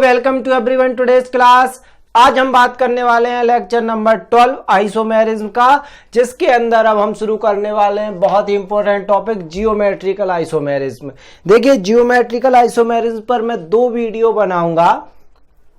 Welcome to everyone today's class. आज हम बात करने वाले हैं लेक्चर नंबर 12 आइसोमेरिज्म का, जिसके अंदर अब हम शुरू करने वाले हैं बहुत ही इंपॉर्टेंट टॉपिक जियोमेट्रिकल आइसोमेरिज्म। देखिए, जियोमेट्रिकल आइसोमेरिज्म पर मैं दो वीडियो बनाऊंगा।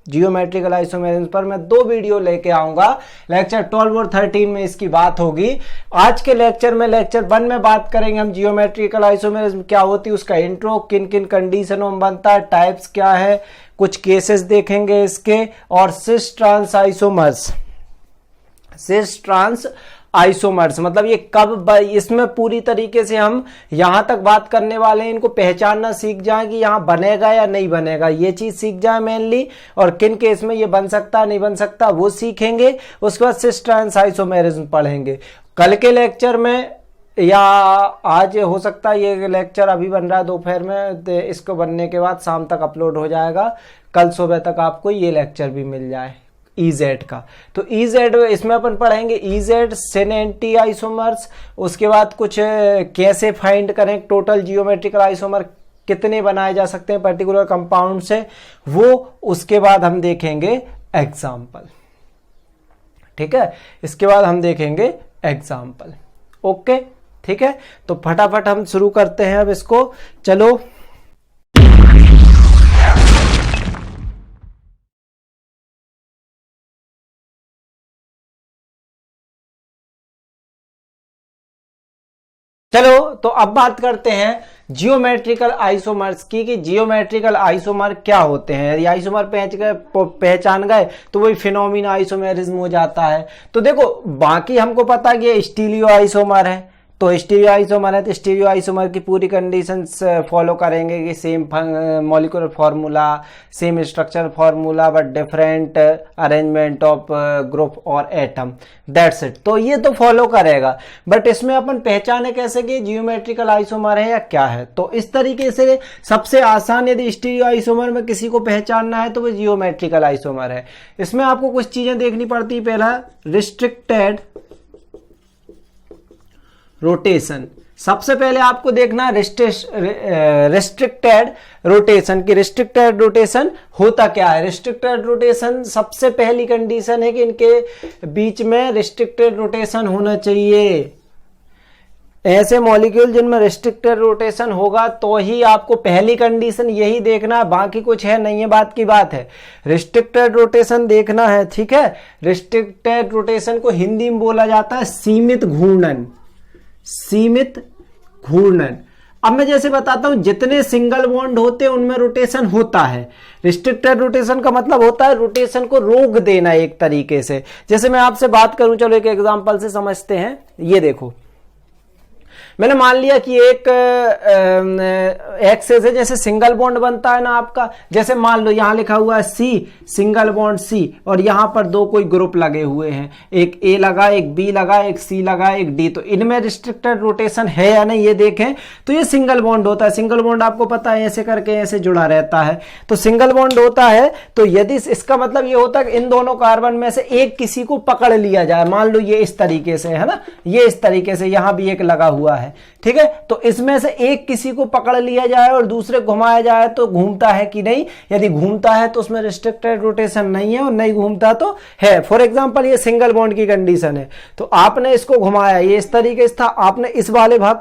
जियोमेट्रिकल आइसोमेरिज्म पर मैं दो वीडियो लेके आऊंगा। लेक्चर 12 और 13 में इसकी बात होगी। आज के लेक्चर में लेक्चर 1 में बात करेंगे हम जियोमेट्रिकल आइसोमेरिज्म क्या होती है, उसका इंट्रो, किन किन कंडीशनों में बनता है, टाइप्स क्या है, कुछ केसेस देखेंगे इसके, और cis trans isomers. Cis trans isomers मतलब ये कब, इसमें पूरी तरीके से हम यहां तक बात करने वाले हैं, इनको पहचानना सीख जाए कि यहां बनेगा या नहीं बनेगा, ये चीज सीख जाए मेनली, और किन केस में ये बन सकता नहीं बन सकता वो सीखेंगे। उसके बाद सिस ट्रांस आइसोमेरिज्म पढ़ेंगे। कल के लेक्चर में या आज हो सकता है, ये लेक्चर अभी बन रहा है दोपहर में, इसको बनने के बाद शाम तक अपलोड हो जाएगा। कल सुबह तक आपको ये लेक्चर भी मिल जाए EZ का। तो EZ इसमें अपन पढ़ेंगे EZ सिन एंटी आइसोमर्स। उसके बाद कुछ कैसे फाइंड करें टोटल जियोमेट्रिकल आइसोमर, कितने बनाए जा सकते हैं पर्टिकुलर कंपाउंड से, वो उसके बाद हम देखेंगे एग्जाम्पल। ठीक है, इसके बाद हम देखेंगे एग्जाम्पल। ओके, ठीक है, तो फटाफट हम शुरू करते हैं अब इसको। चलो, तो अब बात करते हैं जियोमेट्रिकल आइसोमर्स की, कि जियोमेट्रिकल आइसोमर क्या होते हैं। यदि आइसोमर पहचान गए तो वही फिनोमिना आइसोमेरिज्म हो जाता है। तो देखो, बाकी हमको पता है कि स्टीरियो आइसोमर है, तो स्टीरियो आइसोमर है तो स्टीरियो आइसोमर की पूरी कंडीशंस फॉलो करेंगे कि same molecular formula, same structure formula, but different arrangement of group और एटम, दैट्स इट। तो ये तो फॉलो करेगा, बट इसमें अपन पहचाने कैसे कि जियोमेट्रिकल आइसोमर है या क्या है। तो इस तरीके से सबसे आसान, यदि स्टीरियो आइसोमर में किसी को पहचानना है तो वो जियोमेट्रिकल आइसोमर है। इसमें आपको कुछ चीजें देखनी पड़ती है। पहला, रिस्ट्रिक्टेड रोटेशन। सबसे पहले आपको देखना है रिस्ट्रिक्टेड रोटेशन की रिस्ट्रिक्टेड रोटेशन होता क्या है। रिस्ट्रिक्टेड रोटेशन सबसे पहली कंडीशन है कि इनके बीच में रिस्ट्रिक्टेड रोटेशन होना चाहिए। ऐसे मॉलिक्यूल जिनमें रिस्ट्रिक्टेड रोटेशन होगा तो ही आपको पहली कंडीशन यही देखना है, बाकी कुछ है नहीं है, बात की बात है। रिस्ट्रिक्टेड रोटेशन देखना है, ठीक है। रिस्ट्रिक्टेड रोटेशन को हिंदी में बोला जाता है सीमित घूर्णन। सीमित घूर्णन। अब मैं जैसे बताता हूं, जितने सिंगल बॉन्ड होते हैं उनमें रोटेशन होता है। रिस्ट्रिक्टेड रोटेशन का मतलब होता है रोटेशन को रोक देना एक तरीके से। जैसे मैं आपसे बात करूं, चलो एक एग्जांपल से समझते हैं। ये देखो, मैंने मान लिया कि एक एक्सेस है, जैसे सिंगल बॉन्ड बनता है ना आपका, जैसे मान लो यहां लिखा हुआ है C, सिंगल बॉन्ड C, और यहां पर दो कोई ग्रुप लगे हुए हैं, एक A लगा, एक B लगा, एक C लगा, एक D। तो इनमें रिस्ट्रिक्टेड रोटेशन है या नहीं ये देखें तो ये सिंगल बॉन्ड होता है। सिंगल बॉन्ड आपको पता है ऐसे करके ऐसे जुड़ा रहता है, तो सिंगल बॉन्ड होता है। तो यदि इसका मतलब ये होता है कि इन दोनों कार्बन में से एक किसी को पकड़ लिया जाए, मान लो ये इस तरीके से है ना, ये इस तरीके से, यहां भी एक लगा हुआ है, ठीक है। तो इसमें से एक किसी को पकड़ लिया जाए और दूसरे घुमाया जाए तो घूमता है कि नहीं। यदि घूमता है तो उसमें रिस्ट्रिक्टेड रोटेशन नहीं है, और नहीं घूमता तो है। फॉर एग्जांपल, ये सिंगल बॉन्ड की कंडीशन है, तो आपने इसको घुमाया, ये इस तरीके से था, आपने इस वाले भाग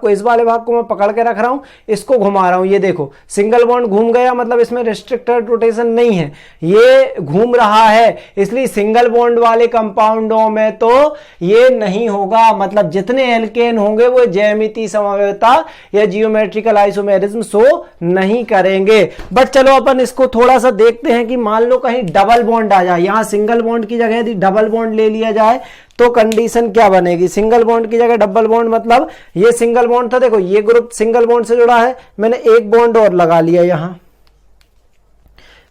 को मैं पकड़ के रख रहा हूं, इसको घुमा रहा हूं, ये देखो सिंगल बॉन्ड घूम गया, मतलब इसमें रिस्ट्रिक्टेड रोटेशन नहीं है, ये घूम रहा है। इसलिए सिंगल बॉन्ड वाले कंपाउंडों में तो ये नहीं होगा, मतलब जितने एल्केन होंगे वो ज्यामितीय समवेता या जियोमेट्रिकल आइसोमेरिज्म शो नहीं करेंगे। बट चलो अपन इसको थोड़ा सा देखते हैं कि मान लो कहीं डबल बॉन्ड आ जाए, यहां सिंगल बॉन्ड की जगह यदि डबल बॉन्ड ले लिया जाए तो कंडीशन क्या बनेगी। सिंगल बॉन्ड की जगह डबल बॉन्ड, मतलब ये सिंगल बॉन्ड था, देखो ये ग्रुप सिंगल बॉन्ड से जुड़ा है, मैंने एक बॉन्ड और लगा लिया, यहां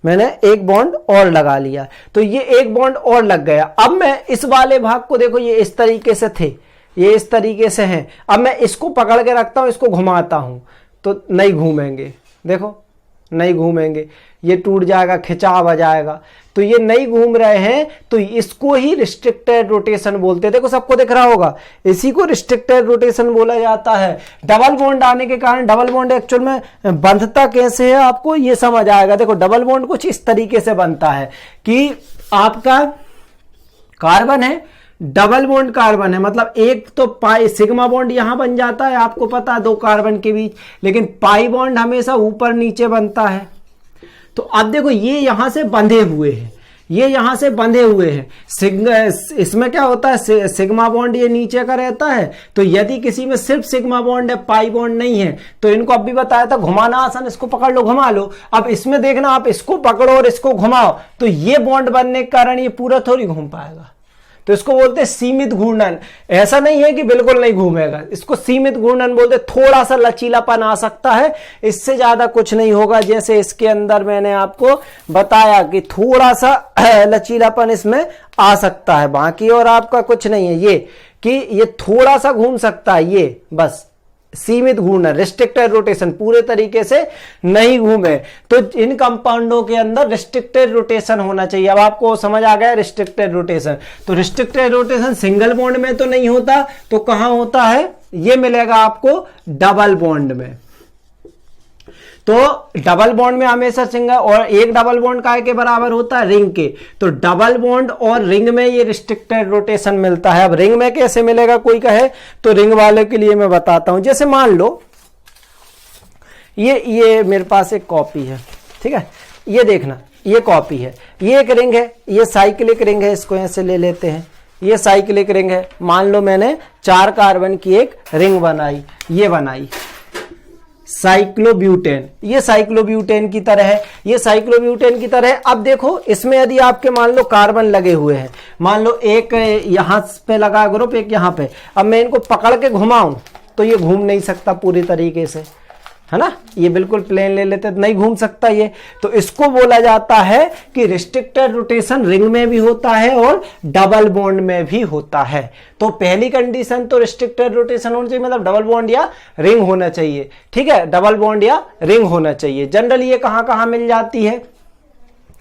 मैंने एक बॉन्ड और लगा लिया, तो ये एक बॉन्ड और लग गया। अब मैं इस वाले भाग को देखो, ये इस तरीके से थे, ये इस तरीके से हैं। अब मैं इसको पकड़ के रखता हूं, इसको घुमाता हूं तो नहीं घूमेंगे, देखो नहीं घूमेंगे, ये टूट जाएगा, खिंचाव आ जाएगा। तो ये नहीं घूम रहे हैं तो इसको ही रिस्ट्रिक्टेड रोटेशन बोलते हैं। देखो सबको दिख रहा होगा, इसी को रिस्ट्रिक्टेड रोटेशन बोला जाता है। डबल बॉन्ड आने के कारण, डबल बॉन्ड एक्चुअल में बंधता कैसे है आपको ये समझ आएगा। देखो डबल बॉन्ड कुछ इस तरीके से बनता है कि आपका कार्बन है, डबल बॉन्ड कार्बन है, मतलब एक तो पाई सिग्मा बॉन्ड यहां बन जाता है, आपको पता है, दो कार्बन के बीच, लेकिन पाई बॉन्ड हमेशा ऊपर नीचे बनता है। तो अब देखो ये यहां से बंधे हुए हैं, ये यहां से बंधे हुए हैं। इसमें क्या होता है, सिग्मा बॉन्ड ये नीचे का रहता है। तो यदि किसी में सिर्फ सिग्मा बॉन्ड है, पाई बॉन्ड नहीं है, तो इनको अब भी बताया था घुमाना आसान, इसको पकड़ लो घुमा लो। अब इसमें देखना, आप इसको पकड़ो और इसको घुमाओ तो ये बॉन्ड बनने के कारण ये पूरा थोड़ी घूम पाएगा। तो इसको बोलते हैं सीमित घूर्णन। ऐसा नहीं है कि बिल्कुल नहीं घूमेगा, इसको सीमित घूर्णन बोलते। थोड़ा सा लचीलापन आ सकता है, इससे ज्यादा कुछ नहीं होगा। जैसे इसके अंदर मैंने आपको बताया कि थोड़ा सा लचीलापन इसमें आ सकता है, बाकी और आपका कुछ नहीं है। ये कि ये थोड़ा सा घूम सकता है, ये बस सीमित घूर्णन, रिस्ट्रिक्टेड रोटेशन, पूरे तरीके से नहीं घूमे। तो इन कंपाउंडों के अंदर रिस्ट्रिक्टेड रोटेशन होना चाहिए। अब आपको समझ आ गया रिस्ट्रिक्टेड रोटेशन। तो रिस्ट्रिक्टेड रोटेशन सिंगल बॉन्ड में तो नहीं होता, तो कहां होता है, ये मिलेगा आपको डबल बॉन्ड में। तो डबल बॉन्ड में हमेशा सिंगल, और एक डबल बॉन्ड काय के बराबर होता है, रिंग के। तो डबल बॉन्ड और रिंग में ये रिस्ट्रिक्टेड रोटेशन मिलता है। अब रिंग में कैसे मिलेगा कोई कहे, तो रिंग वाले के लिए मैं बताता हूं। जैसे मान लो ये मेरे पास एक कॉपी है, ठीक है, ये देखना, ये कॉपी है, ये एक रिंग है, ये साइक्लिक रिंग है, इसको ऐसे ले लेते हैं, ये साइक्लिक रिंग है। मान लो मैंने 4 कार्बन की एक रिंग बनाई, ये बनाई साइक्लोब्यूटेन, ये साइक्लोब्यूटेन की तरह है, ये साइक्लोब्यूटेन की तरह है। अब देखो इसमें यदि आपके मान लो कार्बन लगे हुए हैं, मान लो एक यहां पे लगा ग्रुप, एक यहां पे, अब मैं इनको पकड़ के घुमाऊं तो ये घूम नहीं सकता पूरी तरीके से, है ना, ये बिल्कुल प्लेन ले लेते तो नहीं घूम सकता ये। तो इसको बोला जाता है कि रिस्ट्रिक्टेड रोटेशन रिंग में भी होता है और डबल बॉन्ड में भी होता है। तो पहली कंडीशन तो रिस्ट्रिक्टेड रोटेशन होना चाहिए, मतलब डबल बॉन्ड या रिंग होना चाहिए, ठीक है, डबल बॉन्ड या रिंग होना चाहिए। जनरली ये कहां कहां मिल जाती है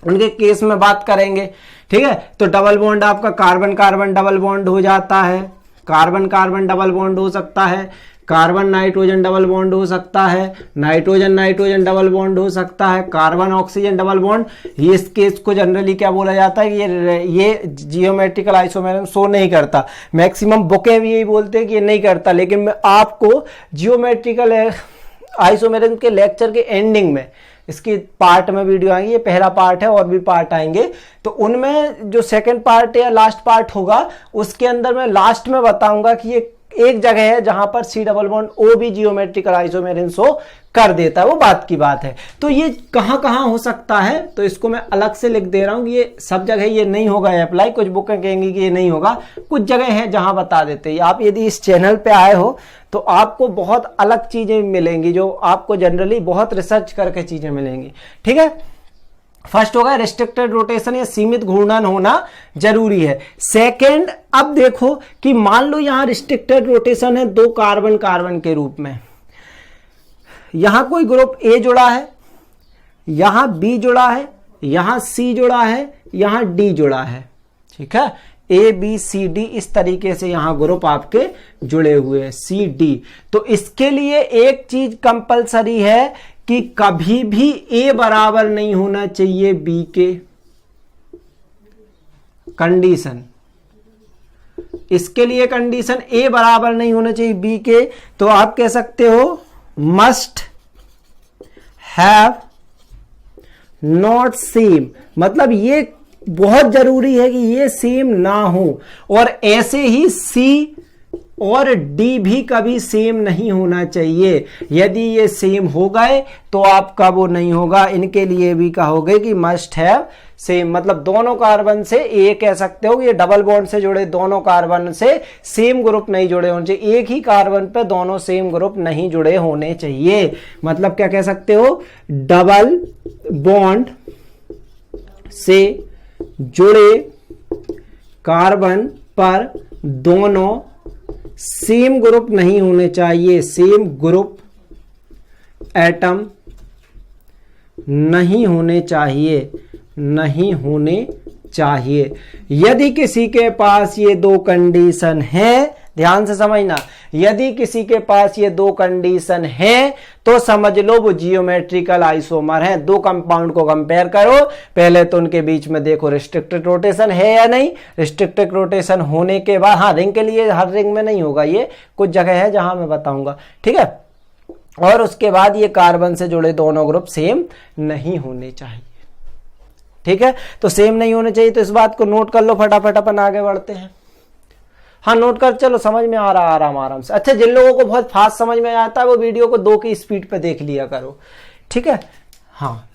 उनके केस में बात करेंगे, ठीक है। तो डबल बॉन्ड आपका कार्बन कार्बन डबल बॉन्ड हो जाता है, कार्बन कार्बन डबल बॉन्ड हो सकता है, कार्बन नाइट्रोजन डबल बॉन्ड हो सकता है, नाइट्रोजन नाइट्रोजन डबल बॉन्ड हो सकता है, कार्बन ऑक्सीजन डबल बॉन्ड। ये इस केस को जनरली क्या बोला जाता है कि ये जियोमेट्रिकल आइसोमेरिज्म शो नहीं करता। मैक्सिमम बुकें भी यही बोलते हैं कि ये नहीं करता, लेकिन मैं आपको जियोमेट्रिकल आइसोमेरिज्म के लेक्चर के एंडिंग में, इसकी पार्ट में वीडियो आएंगे, ये पहला पार्ट है और भी पार्ट आएंगे, तो उनमें जो सेकंड पार्ट या लास्ट पार्ट होगा उसके अंदर मैं लास्ट में बताऊंगा कि ये एक जगह है जहां पर सी डबल बॉन्ड ओ भी जियोमेट्रिकल आइसोमेरिज्म शो कर देता है, वो बात की बात है। तो ये कहां कहां हो सकता है, तो इसको मैं अलग से लिख दे रहा हूं कि ये सब जगह ये नहीं होगा अप्लाई। कुछ बुकें कहेंगी कि ये नहीं होगा, कुछ जगह है जहां बता देते हैं। आप यदि इस चैनल पे आए हो तो आपको बहुत अलग चीजें मिलेंगी, जो आपको जनरली बहुत रिसर्च करके चीजें मिलेंगी, ठीक है। फर्स्ट होगा रिस्ट्रिक्टेड रोटेशन या सीमित घूर्णन होना जरूरी है। सेकंड, अब देखो कि मान लो यहां रिस्ट्रिक्टेड रोटेशन है 2 कार्बन कार्बन के रूप में, यहां कोई ग्रुप ए जुड़ा है, यहां बी जुड़ा है, यहां सी जुड़ा है, यहां डी जुड़ा है, ठीक है, ए बी सी डी इस तरीके से यहां ग्रुप आपके जुड़े हुए हैं, सी डी। तो इसके लिए एक चीज कंपलसरी है कि कभी भी ए बराबर नहीं होना चाहिए बी के, कंडीशन, इसके लिए कंडीशन ए बराबर नहीं होना चाहिए बी के। तो आप कह सकते हो मस्ट हैव नॉट सेम, मतलब ये बहुत जरूरी है कि ये सेम ना हो, और ऐसे ही सी और डी भी कभी सेम नहीं होना चाहिए। यदि ये सेम हो गए तो आपका वो नहीं होगा। इनके लिए भी कहोगे कि मस्ट हैव सेम, मतलब दोनों कार्बन से ये कह सकते हो कि ये डबल बॉन्ड से जुड़े दोनों कार्बन से सेम ग्रुप नहीं जुड़े होने चाहिए, एक ही कार्बन पे दोनों सेम ग्रुप नहीं जुड़े होने चाहिए। मतलब क्या कह सकते हो, डबल बॉन्ड से जुड़े कार्बन पर दोनों सेम ग्रुप नहीं होने चाहिए, सेम ग्रुप एटम नहीं होने चाहिए, नहीं होने चाहिए। यदि किसी के पास ये दो कंडीशन है, ध्यान से समझना, यदि किसी के पास ये दो कंडीशन है तो समझ लो वो जियोमेट्रिकल आइसोमर है। दो कंपाउंड को कंपेयर करो, पहले तो उनके बीच में देखो रिस्ट्रिक्टेड रोटेशन है या नहीं। रिस्ट्रिक्टेड रोटेशन होने के बाद, हाँ रिंग के लिए हर रिंग में नहीं होगा, ये कुछ जगह है जहां मैं बताऊंगा, ठीक है। और उसके बाद ये कार्बन से जुड़े दोनों ग्रुप सेम नहीं होने चाहिए, ठीक है। तो सेम नहीं होने चाहिए, तो इस बात को नोट कर लो, फटाफट अपन आगे बढ़ते हैं। हाँ नोट कर चलो, समझ में आ रहा आराम से। अच्छा, जिन लोगों को बहुत फास्ट समझ में आता है वो वीडियो को 2 की स्पीड पे देख लिया करो, ठीक है। हाँ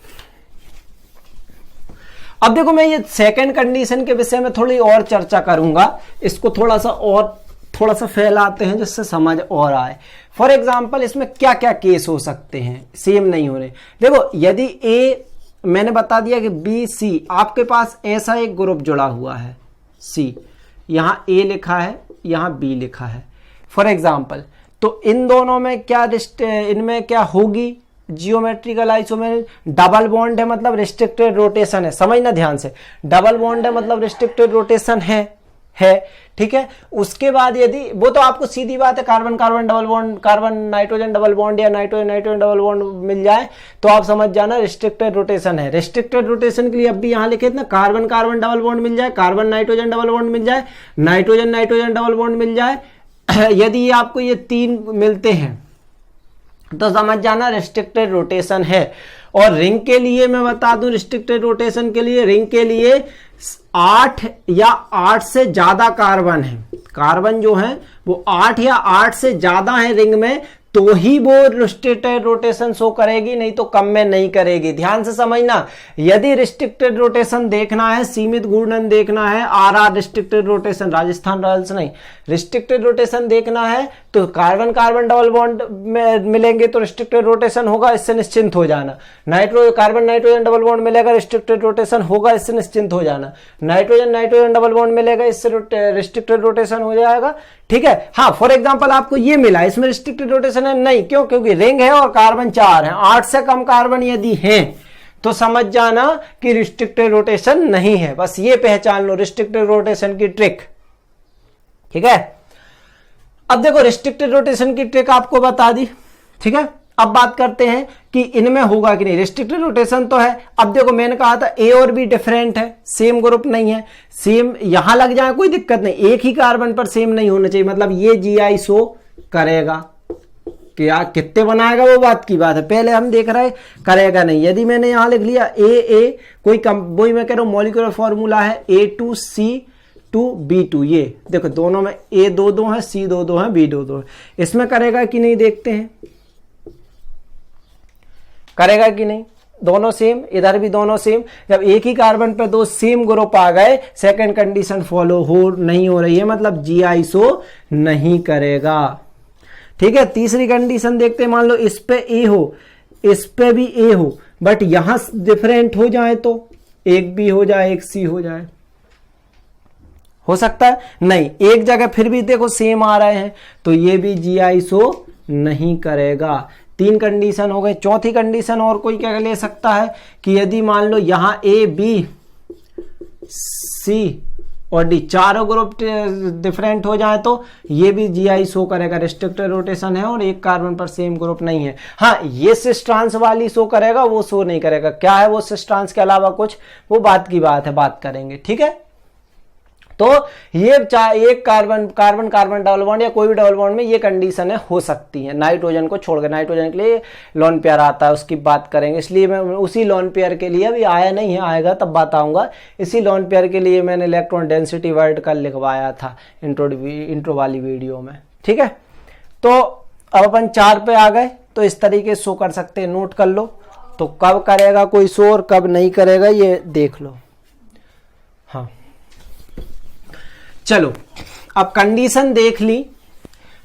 अब देखो, मैं ये सेकंड कंडीशन के विषय में थोड़ी और चर्चा करूंगा, इसको थोड़ा सा फैलाते हैं जिससे समझ और आए। फॉर एग्जाम्पल इसमें क्या क्या केस हो सकते हैं सेम नहीं हो रहे। देखो, यदि ए, मैंने बता दिया कि बी सी, आपके पास ऐसा एक ग्रुप जुड़ा हुआ है सी, यहां ए लिखा है, यहां बी लिखा है फॉर एग्जाम्पल, तो इन दोनों में क्या इनमें क्या होगी, जियोमेट्रिकल आइसोमेर। डबल बॉन्ड है मतलब रिस्ट्रिक्टेड रोटेशन है, समझना ध्यान से, डबल बॉन्ड है मतलब रिस्ट्रिक्टेड रोटेशन है, ठीक है। उसके बाद यदि, वो तो आपको सीधी बात है, carbon carbon double bond, carbon nitrogen double bond या नाइट्रोजन नाइट्रोजन डबल बॉन्ड मिल जाए तो आप समझ जाना रिस्ट्रिक्टेड रोटेशन है। रिस्ट्रिक्टेड रोटेशन के लिए अब भी यहां लिखे थे ना, कार्बन कार्बन डबल बॉन्ड मिल जाए, कार्बन नाइट्रोजन डबल बॉन्ड मिल जाए, नाइट्रोजन नाइट्रोजन डबल बॉन्ड मिल जाए। यदि आपको ये 3 मिलते हैं तो समझ जाना रिस्ट्रिक्टेड रोटेशन है। और रिंग के लिए मैं बता दूं, रिस्ट्रिक्टेड रोटेशन के लिए, रिंग के लिए 8 या 8 से ज्यादा कार्बन है, कार्बन जो है वो 8 या 8 से ज्यादा है रिंग में, तो ही वो रिस्ट्रिक्टेड रोटेशन शो करेगी, नहीं तो कम में नहीं करेगी। ध्यान से समझना, यदि रिस्ट्रिक्टेड रोटेशन देखना है, सीमित घूर्णन देखना है, RR restricted rotation, Rajasthan Royals नहीं, रिस्ट्रिक्टेड रोटेशन देखना है तो कार्बन कार्बन डबल बॉन्ड में मिलेंगे तो रिस्ट्रिक्टेड रोटेशन होगा, इससे निश्चिंत हो जाना। कार्बन नाइट्रोजन डबल बॉन्ड मिलेगा, रिस्ट्रिक्टेड रोटेशन होगा, इससे निश्चिंत हो जाना। नाइट्रोजन नाइट्रोजन डबल बॉन्ड मिलेगा, इससे रिस्ट्रिक्टेड रोटेशन हो जाएगा, ठीक है। हाँ फॉर एग्जांपल आपको ये मिला, इसमें रिस्ट्रिक्टेड रोटेशन है नहीं, क्यों? क्योंकि रिंग है और कार्बन 4 है, 8 से कम कार्बन यदि है तो समझ जाना कि रिस्ट्रिक्टेड रोटेशन नहीं है। बस ये पहचान लो रिस्ट्रिक्टेड रोटेशन की ट्रिक, ठीक है। अब देखो, रिस्ट्रिक्टेड रोटेशन की ट्रिक आपको बता दी, ठीक है। अब बात करते हैं कि इनमें होगा कि नहीं। रिस्ट्रिक्टेड रोटेशन तो है, अब देखो मैंने कहा था ए और बी डिफरेंट है, सेम ग्रुप नहीं है, सेम यहां लग जाए कोई दिक्कत नहीं, एक ही कार्बन पर सेम नहीं होना चाहिए, मतलब ये जीआई शो करेगा। क्या कितने बनाएगा वो बात की बात है, पहले हम देख रहे करेगा नहीं। यदि मैंने यहां लिख लिया ए कोई वही मैं कह रहा हूं मॉलिक्यूलर फॉर्मूला है A2C2B2, ये देखो दोनों में A 2 है, C 2 है, B 2 है, इसमें करेगा कि नहीं देखते हैं, करेगा कि नहीं। दोनों सेम, इधर भी दोनों सेम। जब एक ही कार्बन पे 2 सेम ग्रुप आ गए, सेकंड कंडीशन फॉलो नहीं हो रही है, मतलब जीआई शो नहीं करेगा, ठीक है। तीसरी कंडीशन देखते हैं, मान लो इस पे ए हो, इस पे भी ए हो, बट यहां डिफरेंट हो जाए तो एक बी हो जाए, एक सी हो जाए, हो सकता है नहीं, एक जगह फिर भी देखो सेम आ रहे हैं तो ये भी जीआई शो नहीं करेगा। 3 कंडीशन हो गए। चौथी कंडीशन और कोई क्या ले सकता है कि यदि मान लो यहां ए बी सी और डी चारों ग्रुप डिफरेंट हो जाए तो ये भी जीआई शो करेगा, रिस्ट्रिक्टेड रोटेशन है और एक कार्बन पर सेम ग्रुप नहीं है। हाँ ये सिस ट्रांस वाली शो करेगा, वो शो नहीं करेगा। क्या है वो सिस ट्रांस के अलावा कुछ, वो बात की बात है, बात करेंगे, ठीक है। तो ये एक carbon carbon carbon double bond या कोई भी डबल बॉन्ड में ये कंडीशन है, हो सकती है, नाइट्रोजन को छोड़कर। नाइट्रोजन के लिए लोन पेयर आता है, उसकी बात करेंगे, इसलिए मैं उसी लोन पेयर के लिए, अभी आया नहीं है, आएगा तब बताऊंगा। इसी लोन पेयर के लिए मैंने इलेक्ट्रॉन डेंसिटी वर्ड का लिखवाया था इंट्रो वाली वीडियो में, ठीक है। तो अब अपन 4 पे आ गए, तो इस तरीके से शो कर सकते हैं, नोट कर लो। तो कब करेगा कोई शो और कब नहीं करेगा ये देख लो। हाँ चलो, अब कंडीशन देख ली,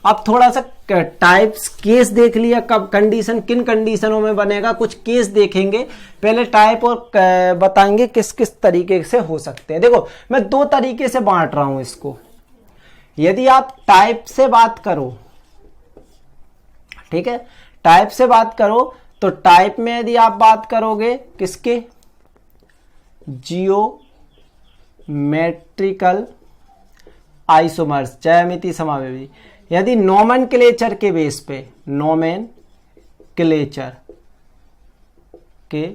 अब थोड़ा सा टाइप्स केस देख लिया, कब कंडीशन किन कंडीशनों में बनेगा, कुछ केस देखेंगे। पहले टाइप और बताएंगे किस किस तरीके से हो सकते हैं। देखो मैं 2 तरीके से बांट रहा हूं इसको। यदि आप टाइप से बात करो, ठीक है, टाइप से बात करो तो टाइप में यदि आप बात करोगे किसके, जियोमेट्रिकल आइसोमर्स, ज्यामिति समावेशी, यदि नोमेनक्लेचर के बेस पे, नोमेनक्लेचर के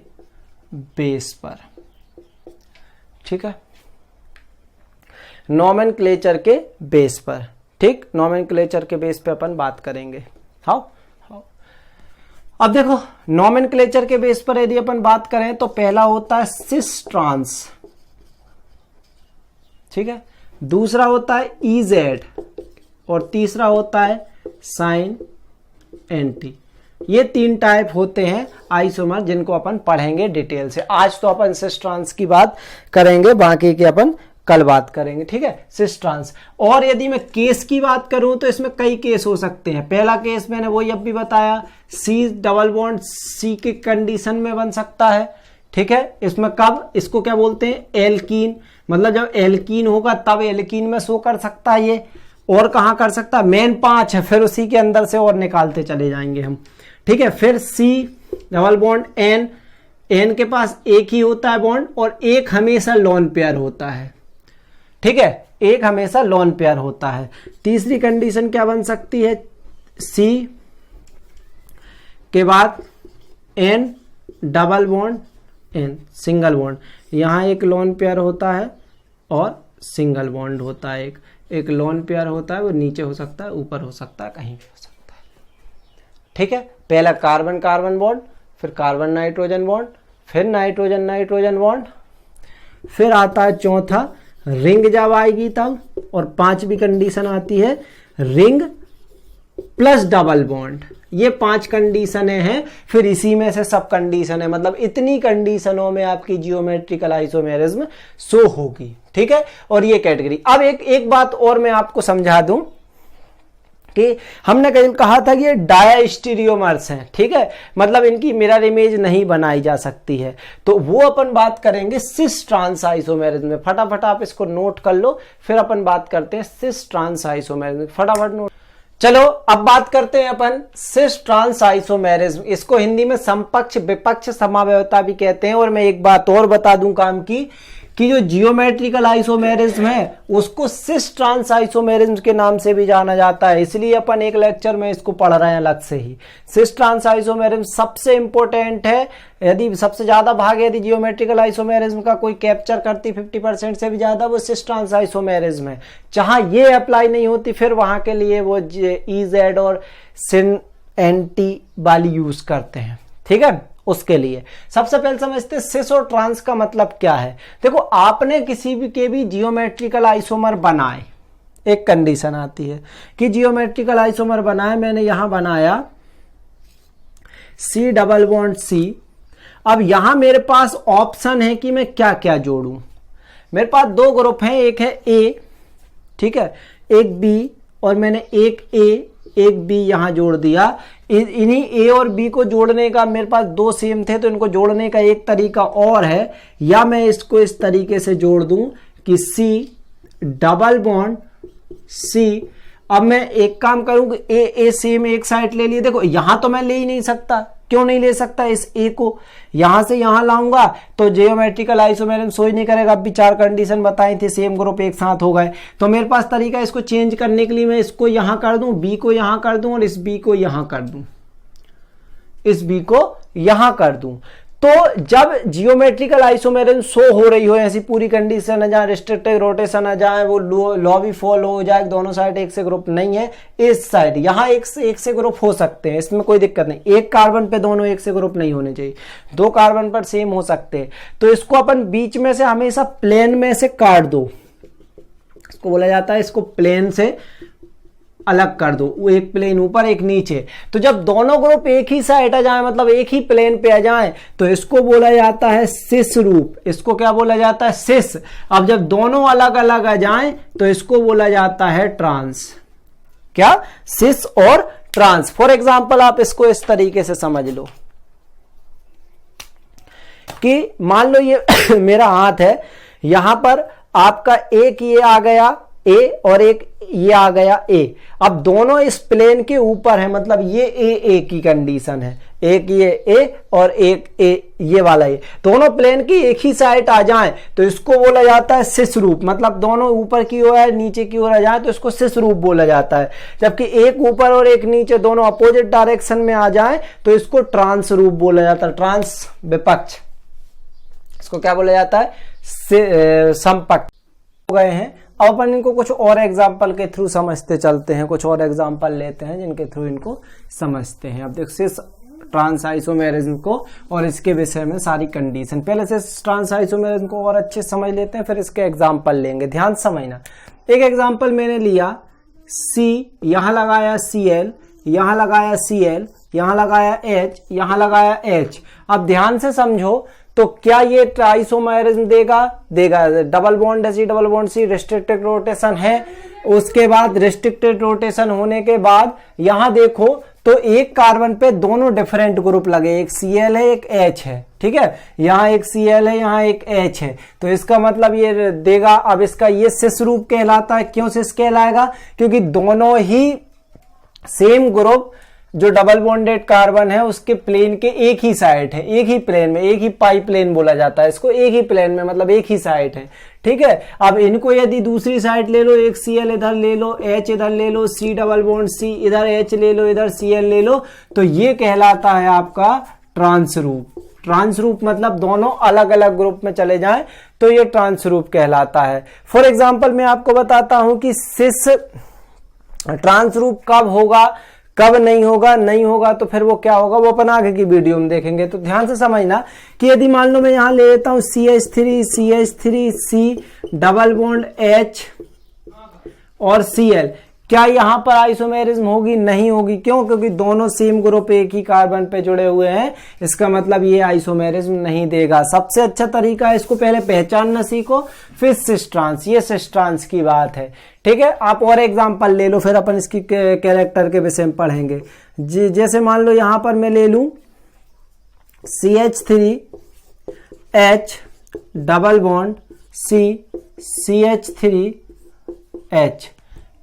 बेस पर, ठीक है, नोमेनक्लेचर के बेस पर, ठीक, नोमेनक्लेचर के बेस पे अपन बात करेंगे। हाउ अब देखो नोमेनक्लेचर के बेस पर यदि अपन बात करें तो पहला होता है सिस ट्रांस, ठीक है, दूसरा होता है इजेड और तीसरा होता है साइन एंटी। ये 3 टाइप होते हैं आइसोमर जिनको अपन पढ़ेंगे डिटेल से। आज तो अपन सिस ट्रांस की बात करेंगे, बाकी की अपन कल बात करेंगे, ठीक है, सिस ट्रांस। और यदि मैं केस की बात करूं तो इसमें कई केस हो सकते हैं। पहला केस मैंने वही अब भी बताया, सी डबल बॉन्ड सी के कंडीशन में बन सकता है, ठीक है, इसमें कब, इसको क्या बोलते हैं, एल्कीन, मतलब जब एल्कीन होगा तब एल्कीन में शो कर सकता है ये। और कहां कर सकता है, मेन 5 है, फिर उसी के अंदर से और निकालते चले जाएंगे हम, ठीक है। फिर C double bond N, N के पास एक ही होता है बॉन्ड और एक हमेशा लोन पेयर होता है, ठीक है, एक हमेशा लोन पेयर होता है। तीसरी कंडीशन क्या बन सकती है, सी के बाद N double bond N single bond, यहां एक लोन पेयर होता है और सिंगल बॉन्ड होता है, एक लोन पेयर होता है, वो नीचे हो सकता है, ऊपर हो सकता है, कहीं भी हो सकता है, ठीक है। पहला कार्बन कार्बन बॉन्ड, फिर कार्बन नाइट्रोजन बॉन्ड, फिर नाइट्रोजन नाइट्रोजन बॉन्ड, फिर आता है चौथा रिंग जब आएगी तब, और 5वीं कंडीशन आती है रिंग प्लस डबल बॉन्ड। ये 5 कंडीशनें हैं, फिर इसी में से सब कंडीशन है, मतलब इतनी कंडीशनों में आपकी जियोमेट्रिकल आइसोमेरिज्म शो होगी, ठीक है। और ये कैटेगरी, अब एक बात और मैं आपको समझा दूं कि हमने कहीं कहा था कि ये डायास्टीरियोमर्स हैं, ठीक है, मतलब इनकी मिरर इमेज नहीं बनाई जा सकती है, तो वो अपन बात करेंगे सिस ट्रांस आइसोमेरिज्म में। फटाफट आप इसको नोट कर लो, फिर अपन बात करते हैं सिस ट्रांस आइसोमेरिज्म, फटाफट नोट। चलो अब बात करते हैं अपन सिस ट्रांस आइसोमेरिज्म, इसको हिंदी में समपक्ष विपक्ष समावयवता भी कहते हैं। और मैं एक बात और बता दूं काम की, कि जो जियोमेट्रिकल आइसोमेरिज्म है उसको सिस ट्रांस आइसोमेरिज्म के नाम से भी जाना जाता है, इसलिए अपन एक लेक्चर में इसको पढ़ रहे हैं अलग से ही। सिस ट्रांस आइसोमेरिज्म सबसे इंपॉर्टेंट है, यदि सबसे ज्यादा भाग यदि जियोमेट्रिकल आइसोमेरिज्म का कोई कैप्चर करती 50% से भी ज्यादा, वो सिस ट्रांस आइसोमेरिज्म है। जहां ये अप्लाई नहीं होती फिर वहां के लिए वो इजेड और सिन एंटी वाली यूज करते हैं, ठीक है। उसके लिए सबसे पहले समझते हैं सिस और ट्रांस का मतलब क्या है। देखो आपने किसी भी के भी जियोमेट्रिकल आइसोमर बनाए, एक कंडीशन आती है कि जियोमेट्रिकल आइसोमर बनाए, मैंने यहां बनाया सी डबल बॉन्ड सी। अब यहां मेरे पास ऑप्शन है कि मैं क्या क्या जोड़ूं। मेरे पास 2 ग्रुप हैं, एक है ए, ठीक है, एक बी, और मैंने एक ए एक बी यहां जोड़ दिया। इन्हीं ए और बी को जोड़ने का मेरे पास 2 सेम थे, तो इनको जोड़ने का एक तरीका और है, या मैं इसको इस तरीके से जोड़ दूं कि सी डबल बॉन्ड सी। अब मैं एक काम करूं कि ए सेम एक साइड ले लिए। देखो यहां तो मैं ले ही नहीं सकता, क्यों नहीं ले सकता, इस ए को यहां से यहां लाऊंगा तो जियोमेट्रिकल आइसोमेरिज्म शो ही नहीं करेगा। अब भी 4 कंडीशन बताई थी, सेम ग्रुप एक साथ हो गए, तो मेरे पास तरीका इसको चेंज करने के लिए मैं इसको यहां कर दूं, बी को यहां कर दूं और इस बी को यहां कर दूं, इस बी को यहां कर दूं। तो जब जियोमेट्रिकल आइसोमेरिज्म शो हो रही हो, ऐसी पूरी कंडीशन है जहां रिस्ट्रिक्टिव रोटेशन आ जाए, वो लॉ भी फॉलो हो जाए, दोनों साइड एक से ग्रुप नहीं है, इस साइड यहां एक से ग्रुप हो सकते हैं, इसमें कोई दिक्कत नहीं। एक कार्बन पे दोनों एक से ग्रुप नहीं होने चाहिए, 2 कार्बन पर सेम हो सकते हैं। तो इसको अपन बीच में से हमेशा प्लेन में से काट दो, इसको बोला जाता है, इसको प्लेन से अलग कर दो, वो एक प्लेन ऊपर एक नीचे। तो जब दोनों ग्रुप एक ही साइड आ जाए, मतलब एक ही प्लेन पे आ जाए, तो इसको बोला जाता है सिस रूप। इसको क्या बोला जाता है, सिस। अब जब दोनों अलग अलग आ जाएं तो इसको बोला जाता है ट्रांस। क्या, सिस और ट्रांस। फॉर एग्जाम्पल आप इसको इस तरीके से समझ लो कि मान लो ये मेरा हाथ है, यहां पर आपका एक ये आ गया ए और एक ये आ गया ए। अब दोनों इस प्लेन के ऊपर है, मतलब ये ए की कंडीशन है, एक ये ए और एक ए ये वाला ए, दोनों प्लेन की एक ही साइड आ जाएं तो इसको बोला जाता है सिस रूप, मतलब दोनों ऊपर की ओर है नीचे की ओर आ जाए तो इसको सिस रूप बोला जाता है। जबकि एक ऊपर और एक नीचे दोनों अपोजिट डायरेक्शन में आ जाए तो इसको ट्रांस रूप बोला जाता है, ट्रांस विपक्ष, इसको क्या बोला जाता है, समपक्ष हो गए हैं। अब अपन इनको कुछ और एग्जाम्पल के थ्रू समझते चलते हैं, कुछ और एग्जाम्पल लेते हैं जिनके थ्रू इनको समझते हैं। अब देखो सिस ट्रांस आइसोमेरिज्म को और इसके विषय में सारी कंडीशन, पहले से ट्रांस आइसोमेरिज्म को और अच्छे समझ लेते हैं, फिर इसके एग्जाम्पल लेंगे। ध्यान समझना, एक एग्जाम्पल मैंने लिया सी, यहां लगाया Cl, यहां लगाया Cl, यहां लगाया H, यहां लगाया H। अब ध्यान से समझो, तो क्या ये आइसोमेरिज्म देगा? देगा। डबल बॉन्ड है, double bond C, restricted rotation है। उसके बाद रिस्ट्रिक्टेड रोटेशन होने के बाद यहां देखो तो एक कार्बन पे दोनों डिफरेंट ग्रुप लगे, एक Cl है एक H है, ठीक है, यहाँ एक Cl है यहाँ एक H है, तो इसका मतलब ये देगा। अब इसका ये सिस रूप कहलाता है। क्यों सिस कहलाएगा? क्योंकि दोनों ही सेम ग्रुप जो डबल बॉन्डेड कार्बन है उसके प्लेन के एक ही साइड है, एक ही प्लेन में, एक ही पाई प्लेन बोला जाता है इसको, एक ही प्लेन में मतलब एक ही साइड है, ठीक है। अब इनको यदि दूसरी साइड ले लो, एक Cl इधर ले लो, H इधर ले लो, C डबल बॉन्ड C इधर H ले लो, इधर Cl ले लो, तो ये कहलाता है आपका ट्रांस रूप। ट्रांस रूप मतलब दोनों अलग अलग ग्रुप में चले जाएं तो ये ट्रांस रूप कहलाता है। फॉर एग्जाम्पल मैं आपको बताता हूं कि सिस ट्रांस रूप कब होगा कब नहीं होगा, नहीं होगा तो फिर वो क्या होगा वो अपन आगे की वीडियो में देखेंगे। तो ध्यान से समझना कि यदि मान लो मैं यहां ले लेता हूं CH3 C double bond H और Cl, क्या यहां पर आइसोमेरिज्म होगी? नहीं होगी। क्यों? क्योंकि दोनों सेम ग्रुप एक ही कार्बन पे जुड़े हुए हैं, इसका मतलब ये आइसोमेरिज्म नहीं देगा। सबसे अच्छा तरीका है इसको पहले पहचानना सीखो, फिर सिस ट्रांस, ये सिस ट्रांस की बात है, ठीक है। आप और एग्जांपल ले लो, फिर अपन इसकी कैरेक्टर के विषय में पढ़ेंगे। जैसे मान लो यहां पर मैं ले लूं CH3 H double bond C CH3 H,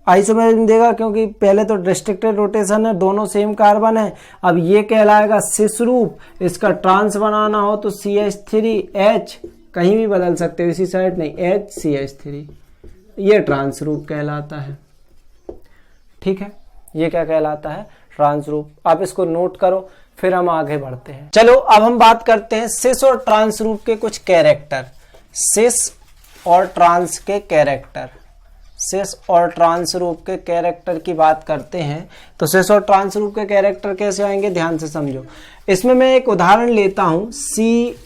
isomerism देगा क्योंकि पहले तो रिस्ट्रिक्टेड रोटेशन है, दोनों सेम कार्बन है। अब ये कहलाएगा सिस रूप। इसका ट्रांस बनाना हो तो CH3H कहीं भी बदल सकते हो, इसी साइड नहीं, H CH3, ये ट्रांस रूप कहलाता है, ठीक है। ये क्या कहलाता है? ट्रांस रूप। आप इसको नोट करो, फिर हम आगे बढ़ते हैं। चलो अब हम बात करते हैं सिस और ट्रांस रूप के कुछ कैरेक्टर। सिस और ट्रांस के कैरेक्टर, सिस और ट्रांस रूप के कैरेक्टर की बात करते हैं। तो सिस और ट्रांस रूप के कैरेक्टर कैसे आएंगे, ध्यान से समझो। इसमें मैं एक उदाहरण लेता हूं, COOH,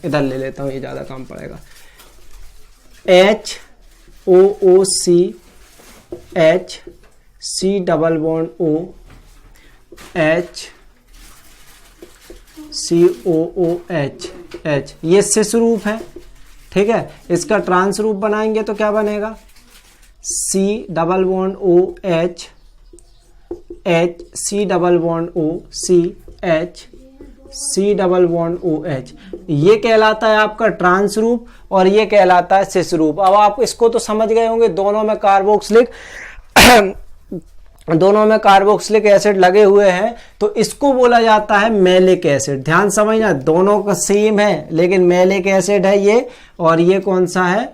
इधर ले लेता हूं, ये ज्यादा काम पड़ेगा, HOOC H C double bond O H COOH H, ये सिस रूप है, ठीक है। इसका ट्रांस रूप बनाएंगे तो क्या बनेगा? C double bond O H H C double bond O C H C double bond O H, ये कहलाता है आपका ट्रांस रूप और ये कहलाता है सिस रूप। अब आप इसको तो समझ गए होंगे, दोनों में कार्बोक्सिलिक दोनों में कार्बोक्सिलिक एसिड लगे हुए हैं, तो इसको बोला जाता है मैलिक एसिड। ध्यान समझना, दोनों का सेम है लेकिन मैलिक एसिड है ये, और ये कौन सा है?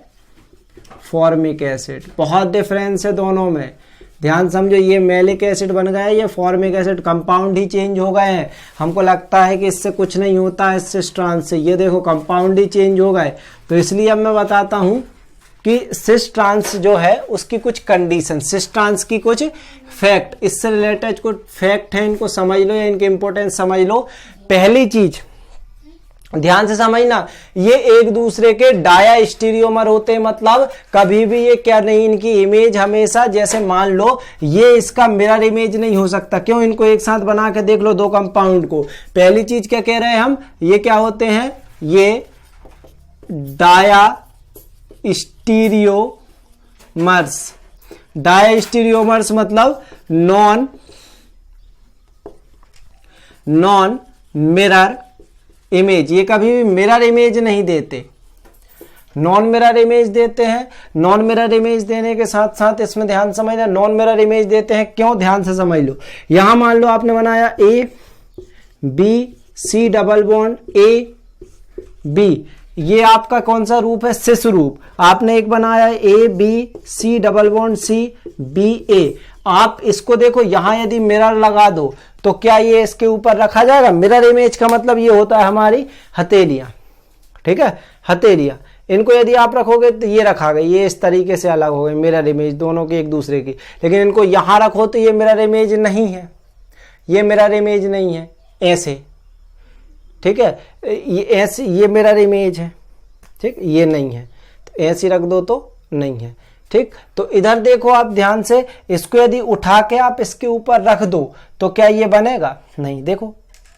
Formic acid. बहुत डिफरेंस है दोनों में, ध्यान समझो। ये मैलिक एसिड बन गया है, ये फॉर्मिक एसिड, कंपाउंड ही चेंज हो गए हैं। हमको लगता है कि इससे कुछ नहीं होता है, सिस ट्रांस से, ये देखो कंपाउंड ही चेंज हो गए। तो इसलिए अब मैं बताता हूं कि सिस ट्रांस जो है उसकी कुछ कंडीशन, सिस ट्रांस की कुछ फैक्ट, इससे रिलेटेड कुछ फैक्ट है, इनको समझ लो या इनकी इंपॉर्टेंस समझ लो। पहली चीज ध्यान से समझना, ये एक दूसरे के डाया स्टीरियोमर होते हैं, मतलब कभी भी ये क्या नहीं, इनकी इमेज हमेशा, जैसे मान लो ये इसका मिरर इमेज नहीं हो सकता। क्यों? इनको एक साथ बना के देख लो दो कंपाउंड को। पहली चीज क्या कह रहे हैं हम, ये क्या होते हैं? ये डाया स्टीरियोमर्स। डाया स्टीरियोमर्स मतलब नॉन मिरर इमेज, ये कभी भी मिरर इमेज नहीं देते, नॉन मिरर इमेज देते हैं। नॉन मिरर इमेज देने के साथ साथ इसमें ध्यान समझना, नॉन मिरर इमेज देते हैं क्यों, ध्यान से समझ लो। यहां मान लो आपने बनाया A B C double bond A B, ये आपका कौन सा रूप है, सिस रूप। आपने एक बनाया A B C double bond C B A. आप इसको देखो, यहां यदि मिरर लगा दो तो क्या ये इसके ऊपर रखा जाएगा। मिरर इमेज का मतलब ये होता है हमारी हथेलियां, ठीक है, हथेलियां। इनको यदि आप रखोगे तो ये रखा गया, ये इस तरीके से अलग हो गए मिरर इमेज दोनों की एक दूसरे की। लेकिन इनको यहां रखो तो ये मिरर इमेज नहीं है, ये मिरर इमेज नहीं है, ऐसे, ठीक है, ये ऐसे, ये मिरर इमेज है, ठीक, ये नहीं है, तो ऐसे रख दो तो नहीं है, ठीक। तो इधर देखो आप ध्यान से, इसको यदि उठा के आप इसके ऊपर रख दो तो क्या ये बनेगा, नहीं। देखो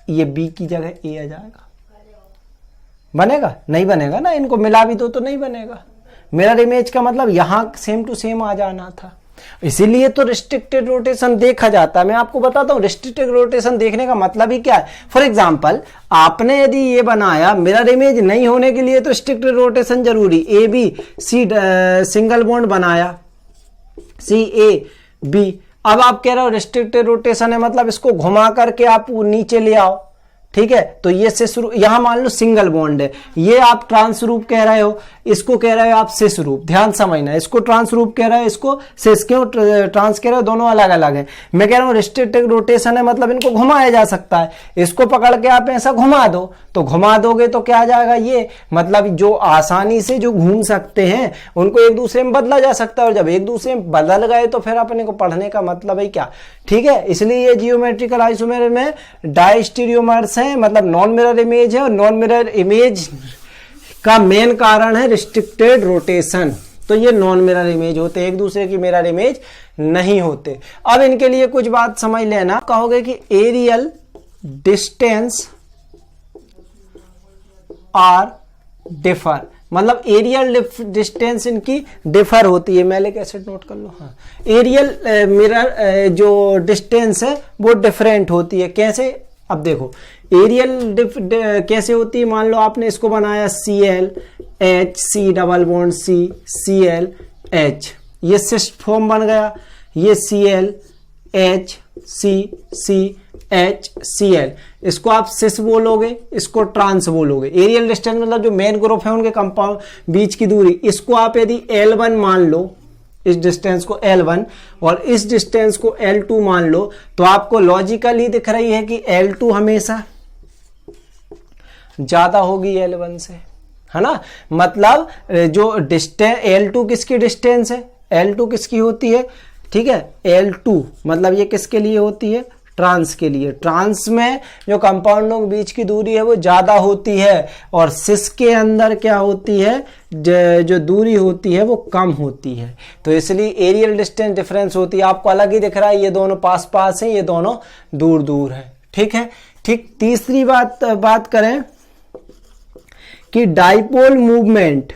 ये बी की जगह ए आ जाएगा, बनेगा, नहीं बनेगा ना। इनको मिला भी दो तो नहीं बनेगा। मिरर इमेज का मतलब यहां सेम टू सेम आ जाना था, इसीलिए तो रिस्ट्रिक्टेड रोटेशन देखा जाता है। मैं आपको बताता हूं रिस्ट्रिक्टेड रोटेशन देखने का मतलब ही क्या है। फॉर एग्जांपल आपने यदि ये बनाया, मिरर इमेज नहीं होने के लिए तो रिस्ट्रिक्टेड रोटेशन जरूरी। A B C single bond बनाया, सी ए बी। अब आप कह रहे हो रिस्ट्रिक्टेड रोटेशन है मतलब इसको घुमा करके आप नीचे ले आओ, ठीक है। तो ये सिस रूप, यहां मान लो सिंगल बॉन्ड है, ये आप ट्रांस रूप कह रहे हो, इसको कह रहे हो आप सिस रूप। ध्यान समझना, इसको ट्रांस रूप कह रहे हो, इसको सिस। क्यों ट्रांस कह रहे हो, दोनों अलग अलग है। मैं कह रहा हूं रिस्ट्रिक्टेड रोटेशन है मतलब इनको घुमाया जा सकता है। इसको पकड़ के आप ऐसा घुमा दो, तो घुमा दोगे तो क्या आ जाएगा, ये मतलब जो आसानी से जो घूम सकते हैं उनको एक दूसरे में बदला जा सकता है। और जब एक दूसरे में बदल गए तो फिर अपने को पढ़ने का मतलब है क्या, ठीक है। इसलिए ये जियोमेट्रिकल आइसोमेर में डायस्टीरियोमर्स है, मतलब नॉन मिरर इमेज है। और नॉन मिरर इमेज का मेन कारण है रिस्ट्रिक्टेड रोटेशन। तो ये नॉन मिरर इमेज होते, एक दूसरे की मिरर इमेज नहीं होते। अब इनके लिए कुछ बात समझ लेना, कहोगे कि एरियल डिस्टेंस आर डिफर, मतलब एरियल डिस्टेंस इनकी डिफर होती है। मैलिक एसिड नोट कर लो। हाँ, एरियल मिरर जो डिस्टेंस है वो डिफरेंट होती है। कैसे, अब देखो एरियल कैसे होती है। मान लो आपने इसको बनाया Cl H C double bond C Cl H, ये सिस फॉर्म बन गया। ये Cl H C C H Cl, इसको आप सिस बोलोगे, इसको ट्रांस बोलोगे। एरियल डिस्टेंस मतलब जो मेन ग्रुप है उनके कंपाउंड बीच की दूरी, इसको आप यदि L1 मान लो, इस डिस्टेंस को L1 और इस डिस्टेंस को L2 मान लो, तो आपको लॉजिकली दिख रही है कि L2 हमेशा ज्यादा होगी L1 से, है ना। मतलब जो डिस्टेंस L2 किसकी डिस्टेंस है, L2 किसकी होती है, ठीक है। L2 मतलब ये किसके लिए होती है, ट्रांस के लिए। ट्रांस में जो कंपाउंडों के बीच की दूरी है वो ज्यादा होती है और सिस के अंदर क्या होती है, जो दूरी होती है वो कम होती है। तो इसलिए एरियल डिस्टेंस डिफरेंस होती है। आपको अलग ही दिख रहा है, ये दोनों पास पास हैं, ये दोनों दूर दूर है, ठीक है। ठीक, तीसरी बात करें कि डाइपोल मूवमेंट,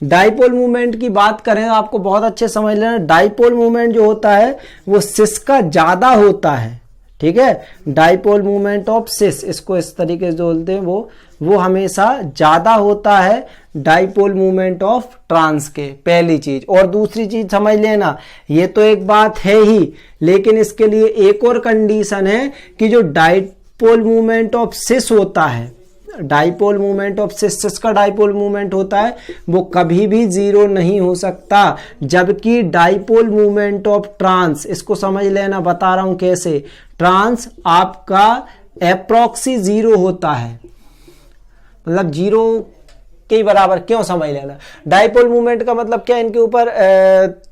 डाइपोल मूवमेंट की बात करें आपको बहुत अच्छे समझ लेना। डाइपोल मूवमेंट जो होता है वो सिस का ज्यादा होता है, ठीक है। डाइपोल मूवमेंट ऑफ सिस, इसको इस तरीके से बोलते हैं, वो हमेशा ज्यादा होता है डाइपोल मूवमेंट ऑफ ट्रांस के, पहली चीज। और दूसरी चीज समझ लेना, ये तो एक बात है ही, लेकिन इसके लिए एक और कंडीशन है कि जो डाइपोल मूवमेंट ऑफ सिस होता है, डाइपोल मूवमेंट ऑफ सिस का डाइपोल मूवमेंट होता है वो कभी भी जीरो नहीं हो सकता। जबकि डाइपोल मूवमेंट ऑफ ट्रांस, इसको समझ लेना, बता रहा हूं कैसे। ट्रांस आपका एप्रोक्सी जीरो होता है, मतलब जीरो के बराबर। क्यों, समझ लेना। डाइपोल मूवमेंट का मतलब क्या, इनके ऊपर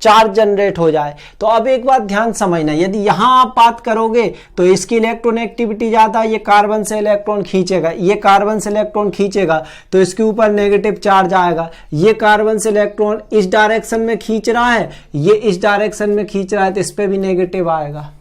चार्ज जनरेट हो जाए। तो अब एक बात ध्यान समझना, यदि यहां आप बात करोगे तो इसकी इलेक्ट्रॉन एक्टिविटी ज्यादा है, ये कार्बन से इलेक्ट्रॉन खींचेगा, ये कार्बन से इलेक्ट्रॉन खींचेगा तो इसके ऊपर नेगेटिव चार्ज आएगा। ये कार्बन से इलेक्ट्रॉन इस डायरेक्शन में खींच रहा है, ये इस डायरेक्शन में खींच रहा है, तो इस पे भी नेगेटिव आएगा,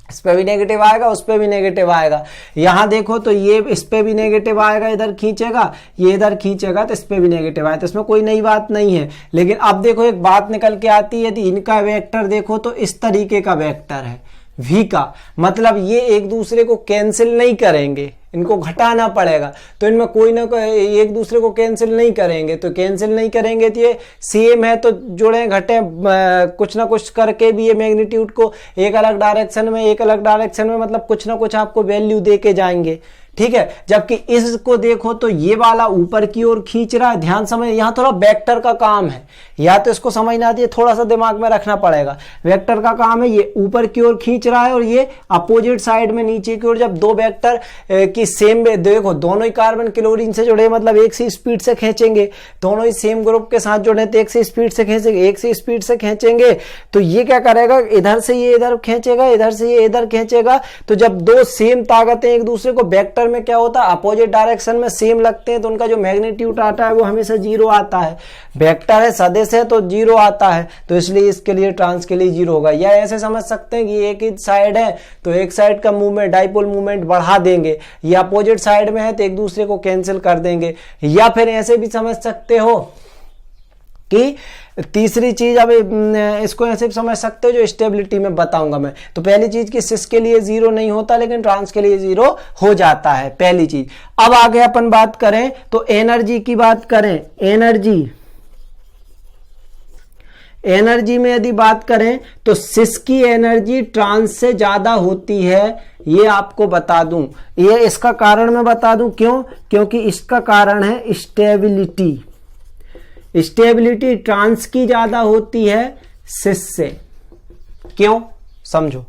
इस पे भी नेगेटिव आएगा, उस पे भी नेगेटिव आएगा। यहां देखो तो ये इस पे भी नेगेटिव आएगा, इधर खींचेगा, ये इधर खींचेगा, तो इस पे भी नेगेटिव आएगा। तो इसमें कोई नई बात नहीं है। लेकिन अब देखो एक बात निकल के आती है, यदि इनका वेक्टर देखो तो इस तरीके का वेक्टर है, V का, मतलब ये एक दूसरे को कैंसिल नहीं करेंगे, इनको घटाना पड़ेगा। तो इनमें कोई ना कोई एक दूसरे को कैंसिल नहीं करेंगे, तो कैंसिल नहीं करेंगे तो ये सेम है, तो जुड़े घटे कुछ ना कुछ करके भी ये मैग्नीट्यूड को एक अलग डायरेक्शन में मतलब कुछ ना कुछ आपको वैल्यू दे के जाएंगे, ठीक है। जबकि इसको देखो तो ये वाला ऊपर की ओर खींच रहा है, ध्यान समझ, यहां थोड़ा वेक्टर का काम है, या तो इसको समझना आती है, थोड़ा सा दिमाग में रखना पड़ेगा। वेक्टर का काम है, ये ऊपर की ओर खींच रहा है और ये अपोजिट साइड में नीचे की ओर। जब दो वेक्टर की सेम, देखो दोनों ही कार्बन क्लोरीन से जुड़े, मतलब एक सी स्पीड से खींचेंगे, दोनों ही सेम ग्रुप के साथ जुड़े तो एक सी स्पीड से खींचेंगे, तो ये क्या करेगा, इधर से ये इधर खींचेगा, इधर से ये इधर खींचेगा। तो जब दो सेम ताकतें एक दूसरे को, वेक्टर में क्या होता है, अपोजिट डायरेक्शन में सेम लगते हैं, तो उनका जो मैग्नीट्यूड आता है वो हमेशा 0 आता है। वेक्टर है, सदिश है, तो 0 आता है, तो इसलिए इसके लिए ट्रांस के लिए 0 होगा। या ऐसे समझ सकते हैं कि एक ही साइड है तो एक साइड का मूवमेंट, डाइपोल मूवमेंट बढ़ा देंगे, या अपोजिट साइड में है तो एक दूसरे को कैंसिल कर देंगे। या फिर ऐसे भी समझ सकते हो कि तीसरी चीज, अब इसको ऐसे समझ सकते हो जो स्टेबिलिटी में बताऊंगा मैं। तो पहली चीज कि सिस के लिए 0 नहीं होता, लेकिन ट्रांस के लिए 0 हो जाता है, पहली चीज। अब आगे अपन बात करें तो एनर्जी की बात करें, एनर्जी में यदि बात करें तो सिस की एनर्जी ट्रांस से ज्यादा होती है, ये आपको बता दूं। ये इसका कारण मैं बता दूं, क्यों? क्योंकि इसका कारण है स्टेबिलिटी। स्टेबिलिटी ट्रांस की ज्यादा होती है सिस से। क्यों? समझो,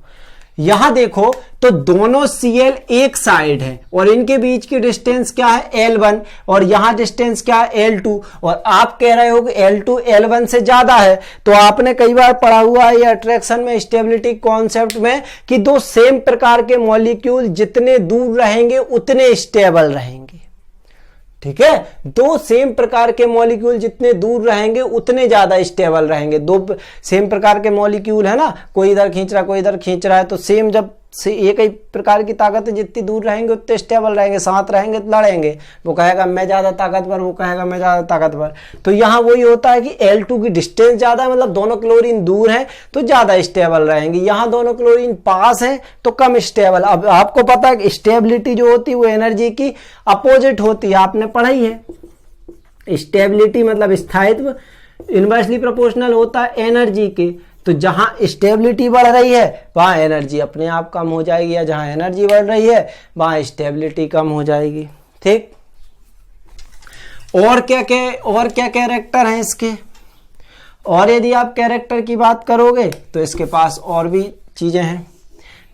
यहां देखो तो दोनों Cl एक साइड है और इनके बीच की डिस्टेंस क्या है, L1, और यहां डिस्टेंस क्या है, L2, और आप कह रहे हो कि L2 L1 से ज्यादा है। तो आपने कई बार पढ़ा हुआ है ये अट्रैक्शन में, स्टेबिलिटी कॉन्सेप्ट में, कि दो सेम प्रकार के मॉलिक्यूल जितने दूर रहेंगे उतने स्टेबल रहेंगे, ठीक है। दो सेम प्रकार के मॉलिक्यूल जितने दूर रहेंगे उतने ज्यादा स्टेबल रहेंगे। दो सेम प्रकार के मॉलिक्यूल है ना, कोई इधर खींच रहा है, कोई इधर खींच रहा है, तो सेम जब से एक ही प्रकार की ताकत जितनी दूर रहेंगे उतने स्टेबल रहेंगे, साथ रहेंगे तो लड़ेंगे, वो कहेगा मैं ज्यादा ताकतवर, वो कहेगा मैं ज्यादा ताकतवर। तो यहाँ वही होता है कि L2 की डिस्टेंस ज्यादा है, मतलब दोनों क्लोरीन दूर है तो ज्यादा स्टेबल रहेंगे। यहाँ दोनों क्लोरीन पास है तो कम स्टेबल। अब आपको पता है कि स्टेबिलिटी जो होती है वो एनर्जी की अपोजिट होती है, आपने पढ़ाई है। स्टेबिलिटी मतलब स्थायित्व इनवर्सली प्रोपोर्शनल होता है एनर्जी के। तो जहां स्टेबिलिटी बढ़ रही है वहां एनर्जी अपने आप कम हो जाएगी, या जहां एनर्जी बढ़ रही है वहां स्टेबिलिटी कम हो जाएगी, ठीक। और क्या कैरेक्टर हैं इसके? और यदि आप कैरेक्टर की बात करोगे तो इसके पास और भी चीजें हैं।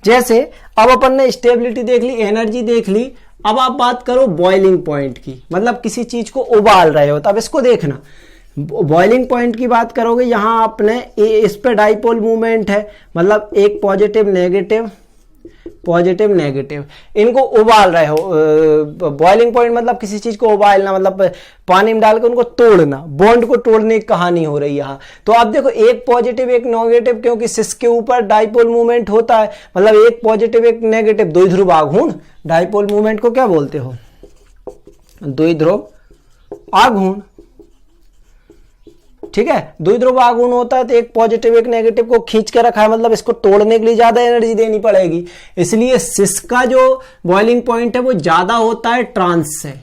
जैसे अब अपन ने स्टेबिलिटी देख ली, एनर्जी देख ली, अब आप बात करो बॉइलिंग पॉइंट की, मतलब किसी चीज को उबाल रहे हो, तब इसको देखना। बॉइलिंग पॉइंट की बात करोगे, यहां आपने इस पे डाइपोल मूवमेंट है, मतलब एक पॉजिटिव नेगेटिव, इनको उबाल रहे हो। बॉइलिंग पॉइंट मतलब किसी चीज को उबालना, मतलब पानी में डालकर उनको तोड़ना, बॉन्ड को तोड़ने की कहानी हो रही यहाँ। तो आप देखो एक पॉजिटिव एक नेगेटिव, क्योंकि सिस के ऊपर डाइपोल मूवमेंट होता है, मतलब एक पॉजिटिव एक नेगेटिव, द्विध्रुव आघूर्ण। डाइपोल मूवमेंट को क्या बोलते हो? द्विध्रुव आघूर्ण, ठीक है। द्विध्रुव आघूर्ण होता है तो एक पॉजिटिव एक नेगेटिव को खींच के रखा है, मतलब इसको तोड़ने के लिए ज्यादा एनर्जी देनी पड़ेगी, इसलिए सिस का जो बॉइलिंग पॉइंट है वो ज्यादा होता है ट्रांस से,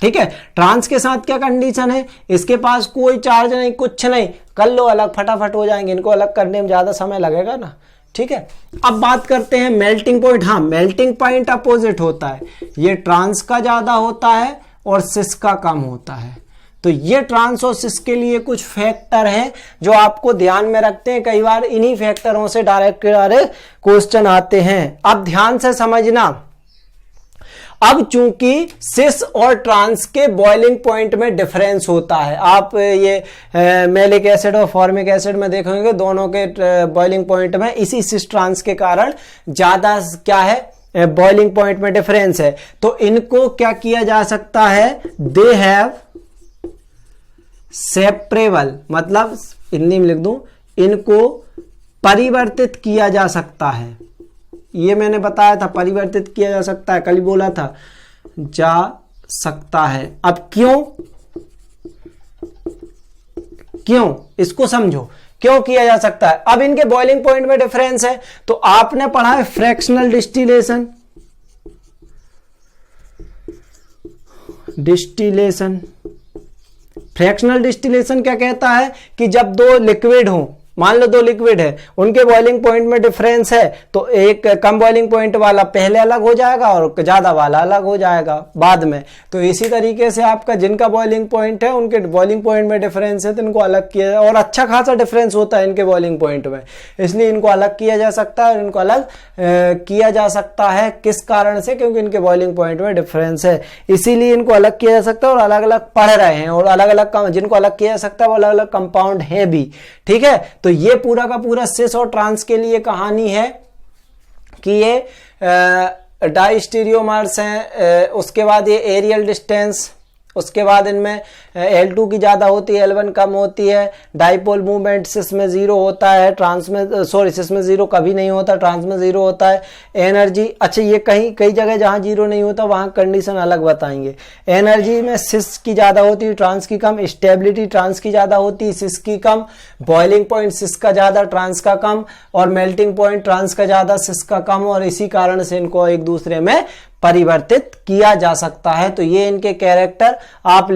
ठीक है। ट्रांस के साथ क्या कंडीशन है, इसके पास कोई चार्ज नहीं, कुछ नहीं, कर लो अलग, फटाफट हो जाएंगे, इनको अलग करने में ज्यादा समय लगेगा ना, ठीक है। अब बात करते हैं मेल्टिंग पॉइंट। हाँ, मेल्टिंग पॉइंट अपोजिट होता है, ये ट्रांस का ज्यादा होता है और सिस का कम होता है। तो ये ट्रांस और सिस के लिए कुछ फैक्टर हैं जो आपको ध्यान में रखते हैं, कई बार इन्हीं फैक्टरों से डायरेक्ट क्वेश्चन आते हैं। अब ध्यान से समझना, अब चूंकि सिस और ट्रांस के बॉइलिंग पॉइंट में डिफरेंस होता है, आप ये मैलिक एसिड और फॉर्मिक एसिड में देखेंगे दोनों के बॉइलिंग पॉइंट में इसी सिस ट्रांस के कारण ज्यादा क्या है, बॉइलिंग पॉइंट में डिफरेंस है। तो इनको क्या किया जा सकता है, दे हैव सेपरेबल, मतलब हिंदी में लिख दूं, इनको परिवर्तित किया जा सकता है। ये मैंने बताया था, परिवर्तित किया जा सकता है, कल बोला था, जा सकता है। अब क्यों इसको समझो, क्यों किया जा सकता है? अब इनके बॉइलिंग पॉइंट में डिफरेंस है, तो आपने पढ़ा है फ्रैक्शनल डिस्टिलेशन। फ्रैक्शनल डिस्टिलेशन क्या कहता है कि जब दो लिक्विड हो, मान लो दो लिक्विड है, उनके बॉइलिंग पॉइंट में डिफरेंस है, तो एक कम बॉइलिंग पॉइंट वाला पहले अलग हो जाएगा और ज्यादा वाला अलग हो जाएगा बाद में। तो इसी तरीके से आपका जिनका बॉइलिंग पॉइंट है उनके बॉइलिंग पॉइंट में डिफरेंस है तो इनको अलग किया जाए, और अच्छा खासा डिफरेंस होता है इनके बॉइलिंग पॉइंट में, इसलिए इनको अलग किया जा सकता है और इनको अलग किया जा सकता है। किस कारण से? क्योंकि इनके बॉइलिंग पॉइंट में डिफरेंस है, इसीलिए इनको अलग किया जा सकता है और अलग अलग पढ़ रहे हैं, और अलग अलग जिनको अलग किया जा सकता है वो अलग अलग कंपाउंड है भी। ठीक है, तो ये पूरा का पूरा सिस और ट्रांस के लिए कहानी है कि ये डाइस्टीरियोमर्स हैं। उसके बाद ये एरियल डिस्टेंस, उसके बाद इनमें L2 की ज्यादा होती है, L1 कम होती है। डाइपोल मूवमेंट सिस में 0 होता है, ट्रांस में सिस में 0 कभी नहीं होता, ट्रांस में 0 होता है। एनर्जी, अच्छा ये कई जगह जहां 0 नहीं होता वहां कंडीशन अलग बताएंगे। एनर्जी में सिस की ज्यादा होती है, ट्रांस की कम। स्टेबिलिटी ट्रांस की ज्यादा होती है, सिस की कम। बॉइलिंग पॉइंट सिस का ज्यादा, ट्रांस का कम। और मेल्टिंग पॉइंट ट्रांस का ज्यादा, सिस का कम। और इसी कारण से इनको एक दूसरे में परिवर्तित किया जा सकता है। तो ये इनके कैरेक्टर आप